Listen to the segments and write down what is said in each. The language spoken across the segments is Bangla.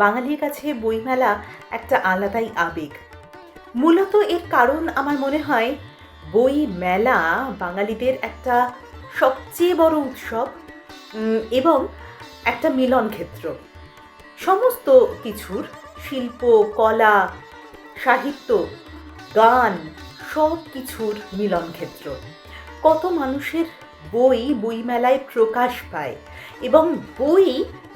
বাঙালির কাছে বইমেলা একটা আলাদাই আবেগ। মূলত এর কারণ আমার মনে হয় বই মেলা বাঙালিদের একটা সবচেয়ে বড় উৎসব এবং একটা মিলন ক্ষেত্র। সমস্ত কিছুর শিল্প, কলা, সাহিত্য, গান সব কিছুর মিলন ক্ষেত্র। কত মানুষের বইমেলায় প্রকাশ পায় এবং বই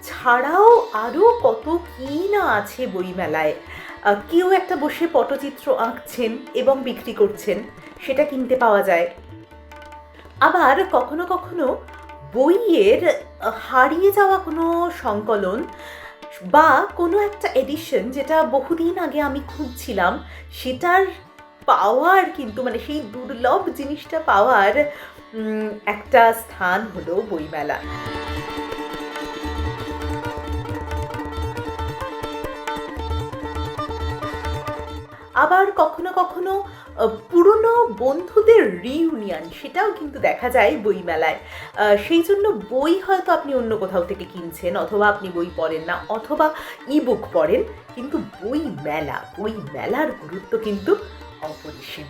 ছাড়াও আরও কত কী না আছে বইমেলায়। কেউ একটা বসে পটচিত্র আঁকছেন এবং বিক্রি করছেন, সেটা কিনতে পাওয়া যায়। আবার কখনো কখনো বইয়ের হারিয়ে যাওয়া কোনো সংকলন বা কোনো একটা এডিশন যেটা বহুদিন আগে আমি খুঁজছিলাম, সেটার পাওয়ার কিন্তু মানে সেই দুর্লভ জিনিসটা পাওয়ার একটা স্থান হলো বইমেলা। আবার কখনো কখনো পুরনো বন্ধুদের রিইউনিয়ন সেটাও কিন্তু দেখা যায় বইমেলায়। সেই জন্য বই হয়তো আপনি অন্য কোথাও থেকে কিনছেন, অথবা আপনি বই পড়েন না, অথবা ইবুক পড়েন, কিন্তু বই মেলার গুরুত্ব কিন্তু অপরিসীম।